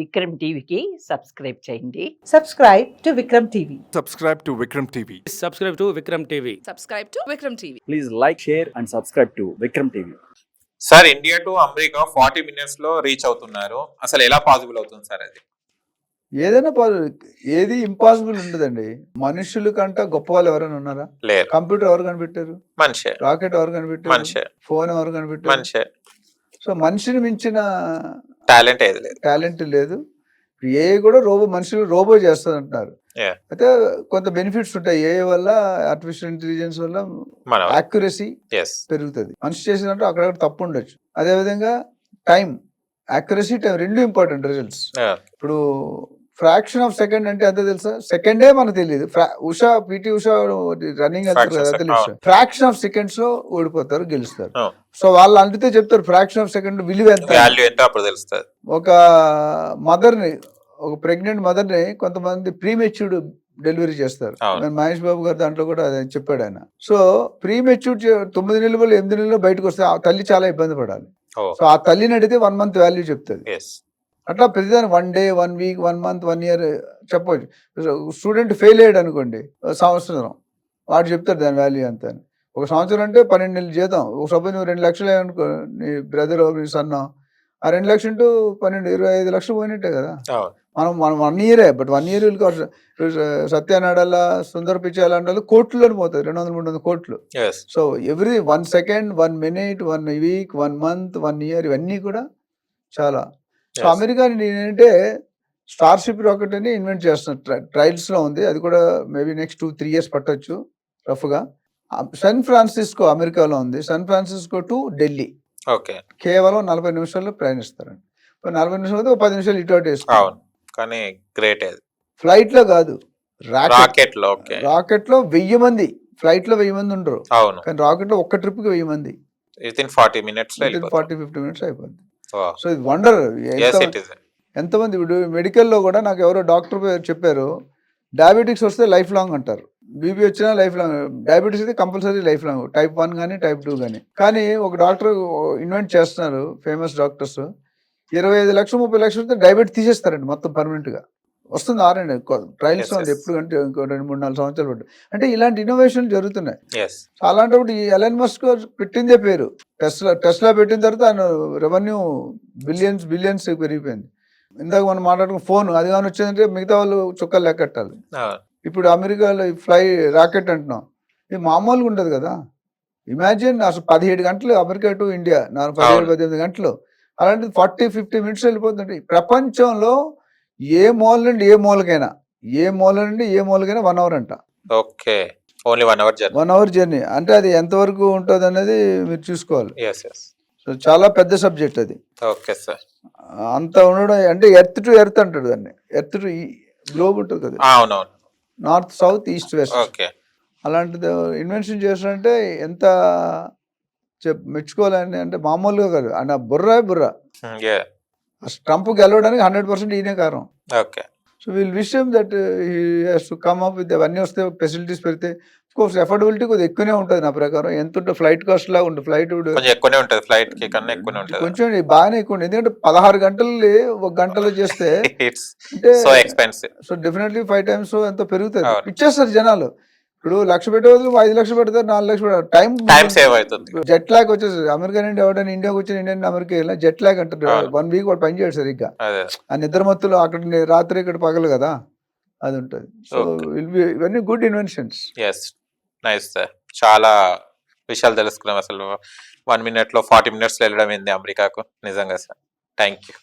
విక్రమ్ టీవీకి సబ్స్క్రైబ్ చేయండి. Subscribe to Vikram TV. Subscribe to Vikram TV. Subscribe to Vikram TV. Subscribe to Vikram TV. Please like, share and subscribe to Vikram TV. Sir India to America 40 minutes లో reach అవుతున్నారు. అసలు ఎలా possible అవుతుంది sir అది? ఏదైనా ఏది impossible ఉండదండి. మనుషుల కంటే గొప్ప వాళ్ళు ఎవరైనా ఉన్నారా? లేరు. కంప్యూటర్ ఎవరు కనిపెట్టారు? మనిషే. రాకెట్ ఎవరు కనిపెట్టారు? మనిషే. ఫోన్ ఎవరు కనిపెట్టారు? మనిషే. సో మనిషిని మించిన టాలెంట్ ఏది లేదు. టాలెంట్ లేదు. ఏ కూడా మనుషులు రోబో చేస్తుంది అంటున్నారు. అయితే కొంత బెనిఫిట్స్ ఉంటాయి. ఏ వల్ల ఆర్టిఫిషియల్ ఇంటెలిజెన్స్ వల్ల యాక్యురసీ పెరుగుతుంది. మనిషి చేసినట్టు అక్కడక్కడ తప్పు ఉండొచ్చు. అదే విధంగా టైం, యాక్యురసీ, టైం రెండు ఇంపార్టెంట్ రిజల్ట్స్. ఇప్పుడు ఫ్రాక్షన్ ఆఫ్ సెకండ్ అంటే ఎంత తెలుసా? సెకండే మనకు తెలియదు. పిటి ఉషా రన్నింగ్ వెళ్తారు కదా, తెలుసు. ఫ్రాక్షన్ ఆఫ్ సెకండ్స్ లో ఓడిపోతారు, గెలుస్తారు. సో వాళ్ళు అంటితే చెప్తారు ఫ్రాక్షన్ ఆఫ్ సెకండ్ విలువ ఎంత తెలుస్తుంది. ఒక మదర్ని, ఒక ప్రెగ్నెంట్ మదర్ని కొంతమంది ప్రీమెచ్యూర్డ్ డెలివరీ చేస్తారు. మహేష్ బాబు గారు దాంట్లో కూడా అదే చెప్పాడు ఆయన. సో ప్రీమెచ్యూర్డ్ 9 నెలలు 8 నెలలు బయటకు వస్తే ఆ తల్లి చాలా ఇబ్బంది పడాలి. సో ఆ తల్లిని అడిగితే 1 month వాల్యూ చెప్తుంది. అట్లా ప్రతిదాని 1 day 1 week 1 month 1 year చెప్పవచ్చు. స్టూడెంట్ ఫెయిల్ అయ్యాడు అనుకోండి, సంవత్సరం, వాడు చెప్తాడు దాని వాల్యూ ఎంత అని. ఒక సంవత్సరం అంటే 12 నెలలు జీతం. ఒక సపోజ్ నువ్వు 2 లక్షలు అనుకో, నీ బ్రదర్ నీ సన్న, ఆ 2 లక్షలు ఇంటూ 12 25 లక్షలు పోయినట్టే కదా. మనం 1 year, బట్ 1 year సత్యనాడల్ల, సుందర పిచ్చా లాంటి వాళ్ళు కోట్లలో పోతుంది, 200-300 కోట్లు. So every 1 second 1 minute 1 week 1 month 1 year ఇవన్నీ కూడా చాలా. సో అమెరికా ఏంటంటే స్టార్షిప్ రాకెట్ అని ఇన్వెంట్ చేస్తున్నారు, ట్రయల్స్ లో ఉంది. అది కూడా మేబీ నెక్స్ట్ 2-3 years పట్టొచ్చు రఫ్ గా. శాన్ ఫ్రాన్సిస్కో అమెరికాలో ఉంది. శాన్ ఫ్రాన్సిస్కో టు ఢిల్లీ కేవలం 40 నిమిషాల్లో ప్రయాణిస్తారండి. 40 నిమిషాలు అయితే 10 నిమిషాలు ఇటు అటు వేసుకోవాలి. కానీ గ్రేట్. ఫ్లైట్ లో కాదు, రాకెట్ లో. రాకెట్ లో 1000 మంది, ఫ్లైట్ లో 1000 మంది ఉండరు. కానీ రాకెట్ లో ఒక్క ట్రిప్ కి 1000 మంది. 40 minutes 40-50 minutes అయిపోద్ది. సో ఇది వండర్. ఎంతమంది ఇప్పుడు మెడికల్లో కూడా నాకు ఎవరో డాక్టర్ చెప్పారు, డయాబెటిక్స్ వస్తే లైఫ్ లాంగ్ అంటారు, బీపీ వచ్చినా లైఫ్ లాంగ్, డయాబెటీస్ అయితే కంపల్సరీ లైఫ్ లాంగ్, type 1 కానీ type 2 కానీ. కానీ ఒక డాక్టర్ ఇన్వెంట్ చేస్తున్నారు, ఫేమస్ డాక్టర్స్, 25 లక్షలు 30 లక్షలు డయాబెటీస్ తీసేస్తారండి మొత్తం పర్మనెంట్ గా. వస్తుంది ఆరండి, ట్రయల్స్ ఉంది ఎప్పుడు అంటే ఇంకో 2-3-4 సంవత్సరాలు పట్టు. అంటే ఇలాంటి ఇన్నోవేషన్ జరుగుతున్నాయి. అలాంటప్పుడు ఈ ఎలన్ మస్క్ పెట్టిందే పేరు టెస్లా పెట్టిన తర్వాత ఆయన రెవెన్యూ బిలియన్స్ పెరిగిపోయింది. ఇందాక మనం మాట్లాడుకున్న ఫోన్, అది కానీ వచ్చిందంటే మిగతా వాళ్ళు చుక్కలు లెక్కట్టాలి. ఇప్పుడు అమెరికాలో రాకెట్ అంటున్నాం, ఇది మామూలుగా ఉండదు కదా. ఇమాజిన్ అసలు 17 గంటలు అమెరికా టు ఇండియా, 17-18 గంటలు. అలాంటిది 40-50 minutes వెళ్ళిపోతుంది. ప్రపంచంలో ఏ మూల నుండి ఏ మూలకైనా 1 hour అంట. Okay, only 1 hour journey. 1 hour journey అంటే అది ఎంతవరకు ఉంటుంది అనేది మీరు చూసుకోవాలి. సో చాలా పెద్ద సబ్జెక్ట్ అది. Okay sir. అంత ఉండడం అంటే ఎర్త్ టు ఎర్త్ అంటాడు దాన్ని. ఎర్త్ టు గ్లోబ్ ఉంటుంది కదా, నార్త్ సౌత్ ఈస్ట్ వెస్ట్. అలాంటిది ఇన్వెన్షన్ చేస్తారంటే ఎంత మెచ్చుకోవాలని, అంటే మామూలుగా కాదు. ఆయన బుర్ర ట్రంప్ గెలవడానికి 100% ఈయనే కారణం. So we'll wish him that he has to come up with అవన్నీ వస్తే, ఫెసిలిటీస్ పెడితే. ఆఫ్ కోర్స్ ఎఫోర్డబిలిటీ కొద్దిగా ఎక్కువనే ఉంటుంది నా ప్రకారం. ఎంత ఉంటుంది ఫ్లైట్ కాస్ట్ లాగా ఉంటుంది. ఫ్లైట్ కొంచెం బాగానే ఎక్కువ ఉంటుంది, ఎందుకంటే 16 గంటలు 1 గంటలో చేస్తే అంటే సో డెఫినెట్లీ 5 times ఎంతో పెరుగుతుంది. ఇచ్చేస్తారు జనాలు. ఇప్పుడు 1 లక్ష పెట్టే బదులు 5 లక్షలు పెడతారు, 4 లక్షలు పెడతారు. టైం సేవ్ అవుతుంది. జెట్ లాగ్ వచ్చేసి అమెరికా నుండి ఎవరైనా ఇండియాకి వచ్చిన ఇండియన్ అమెరికా వెళ్ళినా జెట్ లాగ్ అంటారు. 1 week వాడు పని చేయడు సరిగ్గా. ఆ నిద్ర మత్తులో అక్కడ రాత్రి ఇక్కడ పగలు కదా, అది ఉంటుంది. సో ఇవన్నీ గుడ్ ఇన్వెన్షన్స్. చాలా విషయాలు తెలుసుకున్నాం. అసలు 1 minute లో 40 minutes వెళ్ళడం ఏంది అమెరికాకు, నిజంగా సార్. Thank you.